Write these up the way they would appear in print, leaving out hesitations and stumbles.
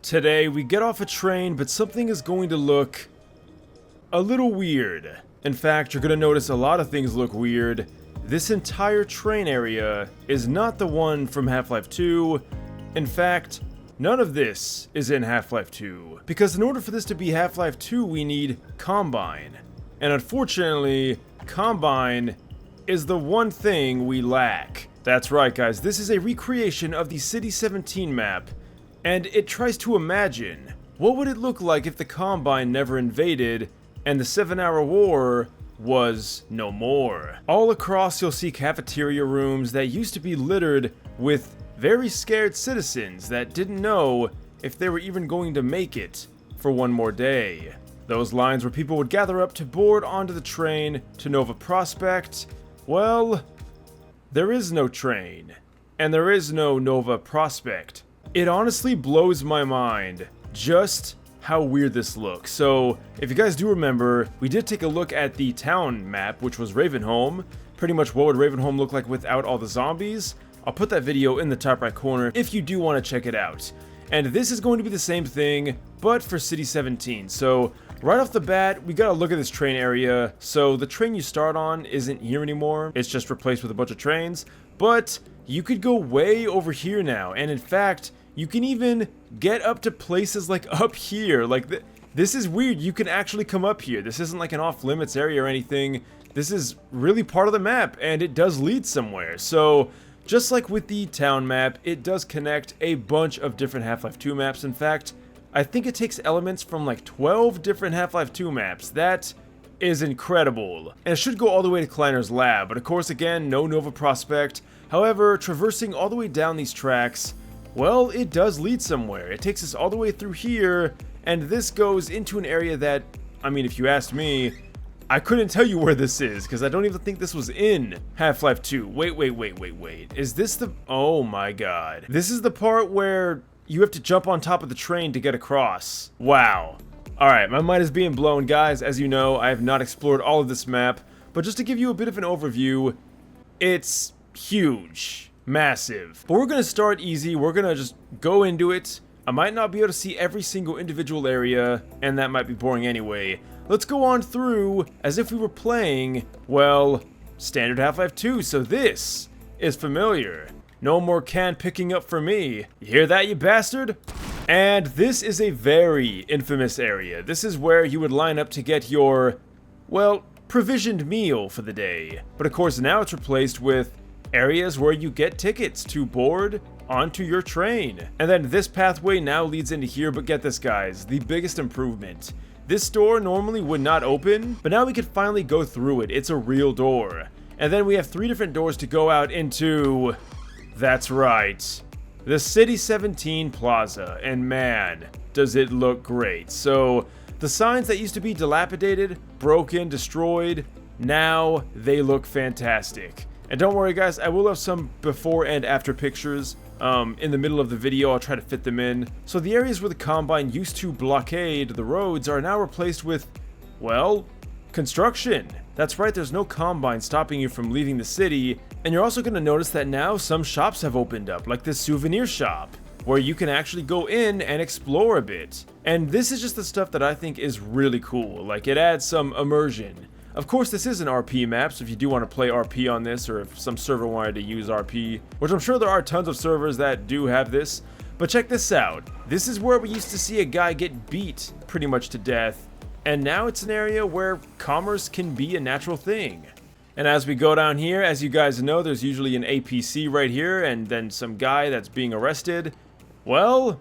Today we get off a train, but something is going to look a little weird. In fact, you're going to notice a lot of things look weird. This entire train area is not the one from Half-Life 2. In fact, none of this is in Half-Life 2. Because in order for this to be Half-Life 2, we need Combine. And unfortunately, Combine is the one thing we lack. That's right, guys. This is a recreation of the City 17 map. And it tries to imagine, what would it look like if the Combine never invaded and the 7-hour war was no more? All across you'll see cafeteria rooms that used to be littered with very scared citizens that didn't know if they were even going to make it for one more day. Those lines where people would gather up to board onto the train to Nova Prospekt, well, there is no train, and there is no Nova Prospekt. It honestly blows my mind just how weird this looks. So, if you guys do remember, we did take a look at the town map, which was Ravenholm. Pretty much what would Ravenholm look like without all the zombies. I'll put that video in the top right corner if you do want to check it out. And this is going to be the same thing, but for City 17. So, right off the bat, we gotta look at this train area. So, the train you start on isn't here anymore. It's just replaced with a bunch of trains. But you could go way over here now. And in fact, you can even get up to places like up here. Like, this is weird. You can actually come up here. This isn't like an off-limits area or anything. This is really part of the map, and it does lead somewhere. So, just like with the town map, it does connect a bunch of different Half-Life 2 maps. In fact, I think it takes elements from like 12 different Half-Life 2 maps. That is incredible. And it should go all the way to Kleiner's lab, but of course, again, no Nova Prospekt. However, traversing all the way down these tracks, well, it does lead somewhere. It takes us all the way through here, and this goes into an area that, I mean, if you asked me, I couldn't tell you where this is, because I don't even think this was in Half-Life 2. Wait. Is this the... Oh my god. This is the part where you have to jump on top of the train to get across. Wow. Alright, my mind is being blown, guys. As you know, I have not explored all of this map, but just to give you a bit of an overview, it's huge. Massive. But we're gonna start easy. We're gonna just go into it. I might not be able to see every single individual area, and that might be boring anyway. Let's go on through as if we were playing, well, standard Half-Life 2, so this is familiar. No more can picking up for me. You hear that, you bastard? And this is a very infamous area. This is where you would line up to get your, well, provisioned meal for the day. But of course now it's replaced with areas where you get tickets to board onto your train. And then this pathway now leads into here, but get this, guys, the biggest improvement. This door normally would not open, but now we can finally go through it. It's a real door. And then we have 3 different doors to go out into, that's right, the City 17 Plaza. And man, does it look great. So the signs that used to be dilapidated, broken, destroyed, now they look fantastic. And don't worry, guys, I will have some before and after pictures in the middle of the video. I'll try to fit them in. So the areas where the Combine used to blockade the roads are now replaced with, well, construction. That's right, there's no Combine stopping you from leaving the city. And you're also going to notice that now some shops have opened up, like this souvenir shop, where you can actually go in and explore a bit. And this is just the stuff that I think is really cool. Like, it adds some immersion. Of course, this is an RP map, so if you do want to play RP on this, or if some server wanted to use RP, which I'm sure there are tons of servers that do have this, but check this out. This is where we used to see a guy get beat pretty much to death, and now it's an area where commerce can be a natural thing. And as we go down here, as you guys know, there's usually an APC right here, and then some guy that's being arrested. Well,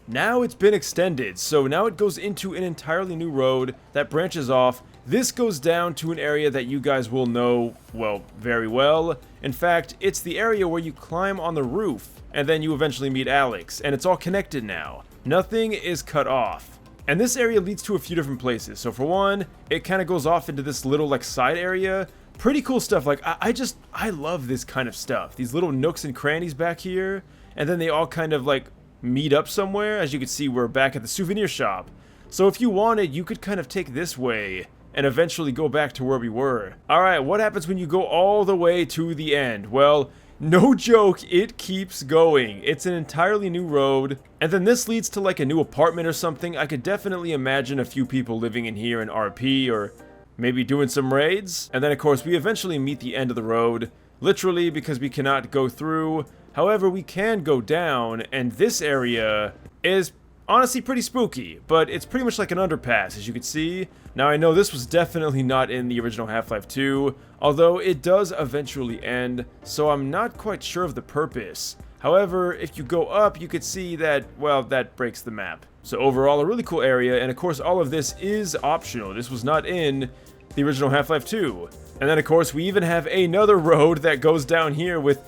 now it's been extended, so now it goes into an entirely new road that branches off. This goes down to an area that you guys will know, well, very well. In fact, it's the area where you climb on the roof, and then you eventually meet Alex, and it's all connected now. Nothing is cut off. And this area leads to a few different places. So for one, it kind of goes off into this little, like, side area. Pretty cool stuff. Like, I love this kind of stuff. These little nooks and crannies back here, and then they all kind of, like, meet up somewhere. As you can see, we're back at the souvenir shop. So if you wanted, you could kind of take this way and eventually go back to where we were. Alright, what happens when you go all the way to the end? Well, No joke, it keeps going. It's an entirely new road. And then this leads to like a new apartment or something. I could definitely imagine a few people living in here in RP or maybe doing some raids. And then of course we eventually meet the end of the road. Literally because we cannot go through. However, we can go down, and this area is honestly pretty spooky, but it's pretty much like an underpass, as you can see. Now, I know this was definitely not in the original Half-Life 2, although it does eventually end, so I'm not quite sure of the purpose. However, if you go up, you could see that, well, that breaks the map. So overall, a really cool area, and of course, all of this is optional. This was not in the original Half-Life 2. And then, of course, we even have another road that goes down here with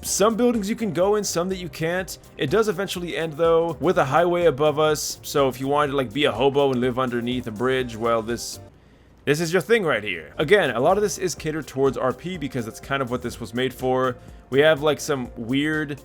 some buildings you can go in, some that you can't. It does eventually end, though, with a highway above us. So if you wanted to, like, be a hobo and live underneath a bridge, well, this is your thing right here. Again, a lot of this is catered towards RP because that's kind of what this was made for. We have, like, some weird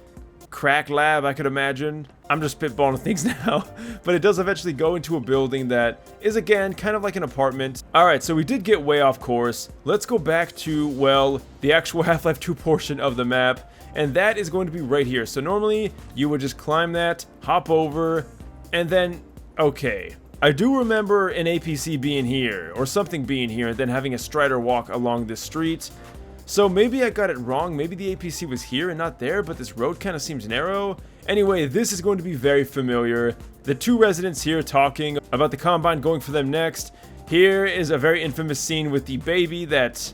crack lab, I could imagine. I'm just spitballing things now. But it does eventually go into a building that is, again, kind of like an apartment. Alright, so we did get way off course. Let's go back to, well, the actual Half-Life 2 portion of the map. And that is going to be right here. So normally, you would just climb that, hop over, and then, okay. I do remember an APC being here, or something being here, and then having a Strider walk along this street. So maybe I got it wrong, maybe the APC was here and not there, but this road kind of seems narrow. Anyway, this is going to be very familiar. The two residents here talking about the Combine going for them next. Here is a very infamous scene with the baby that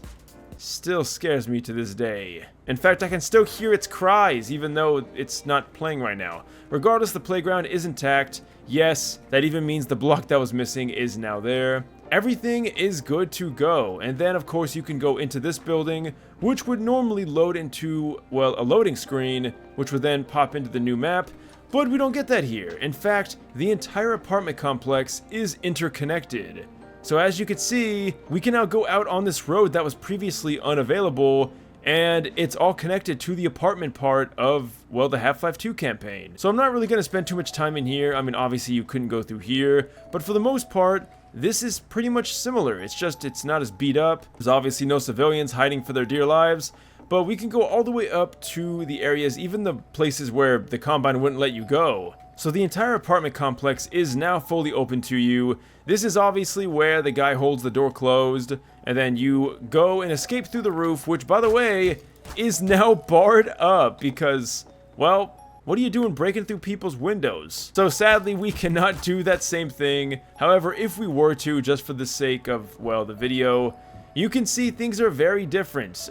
still scares me to this day. In fact, I can still hear its cries, even though it's not playing right now. Regardless, the playground is intact. Yes, that even means the block that was missing is now there. Everything is good to go. And then, of course, you can go into this building, which would normally load into, well, a loading screen, which would then pop into the new map. But we don't get that here. In fact, the entire apartment complex is interconnected. So as you can see, we can now go out on this road that was previously unavailable, and it's all connected to the apartment part of, well, the Half-Life 2 campaign. So I'm not really going to spend too much time in here. I mean, obviously you couldn't go through here, but for the most part, this is pretty much similar. It's just, it's not as beat up. There's obviously no civilians hiding for their dear lives, but we can go all the way up to the areas, even the places where the Combine wouldn't let you go. So the entire apartment complex is now fully open to you. This is obviously where the guy holds the door closed, and then you go and escape through the roof, which, by the way, is now barred up because, well, what are you doing breaking through people's windows? So sadly, we cannot do that same thing. However, if we were to, just for the sake of, well, the video, you can see things are very different.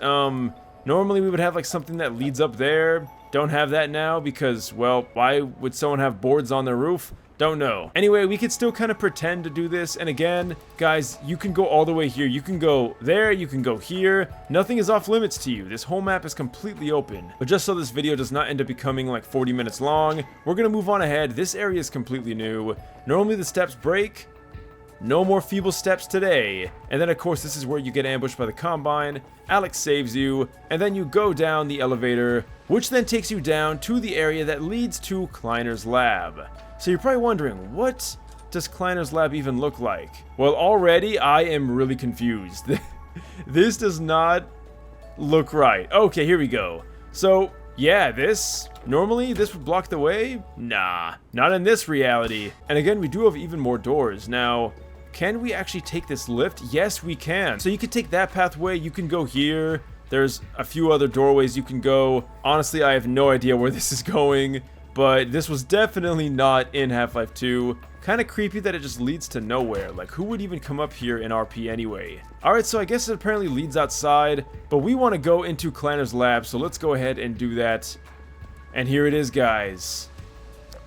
Normally we would have like something that leads up there. Don't have that now because, well, why would someone have boards on their roof? Don't know. Anyway, we could still kind of pretend to do this. And again, guys, you can go all the way here. You can go there. You can go here. Nothing is off limits to you. This whole map is completely open. But just so this video does not end up becoming like 40 minutes long, we're going to move on ahead. This area is completely new. Normally the steps break. No more feeble steps today. And then, of course, this is where you get ambushed by the Combine. Alex saves you. And then you go down the elevator, which then takes you down to the area that leads to Kleiner's lab. So you're probably wondering, what does Kleiner's lab even look like? Well, already I am really confused. This does not look right. Okay, here we go. So, yeah, normally this would block the way? Nah, not in this reality. And again, we do have even more doors. Now, can we actually take this lift? Yes, we can. So you can take that pathway, you can go here. There's a few other doorways you can go. Honestly, I have no idea where this is going. But this was definitely not in Half-Life 2. Kind of creepy that it just leads to nowhere. Like, who would even come up here in RP anyway? Alright, so I guess it apparently leads outside. But we want to go into Kleiner's lab, so let's go ahead and do that. And here it is, guys.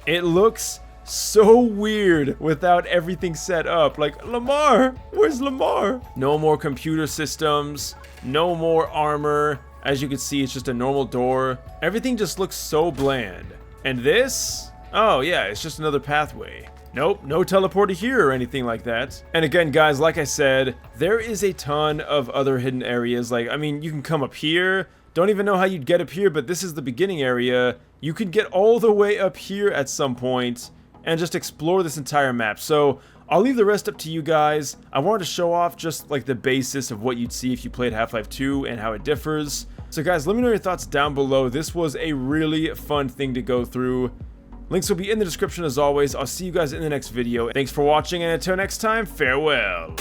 It looks so weird without everything set up. Like, Lamar! Where's Lamar? No more computer systems. No more armor. As you can see, it's just a normal door. Everything just looks so bland. And this? Oh yeah, it's just another pathway. Nope, no teleporter here or anything like that. And again, guys, like I said, there is a ton of other hidden areas. Like, I mean, you can come up here. Don't even know how you'd get up here, but this is the beginning area. You can get all the way up here at some point and just explore this entire map. So I'll leave the rest up to you guys. I wanted to show off just like the basis of what you'd see if you played Half-Life 2 and how it differs. So guys, let me know your thoughts down below. This was a really fun thing to go through. Links will be in the description as always. I'll see you guys in the next video. Thanks for watching, and until next time, farewell.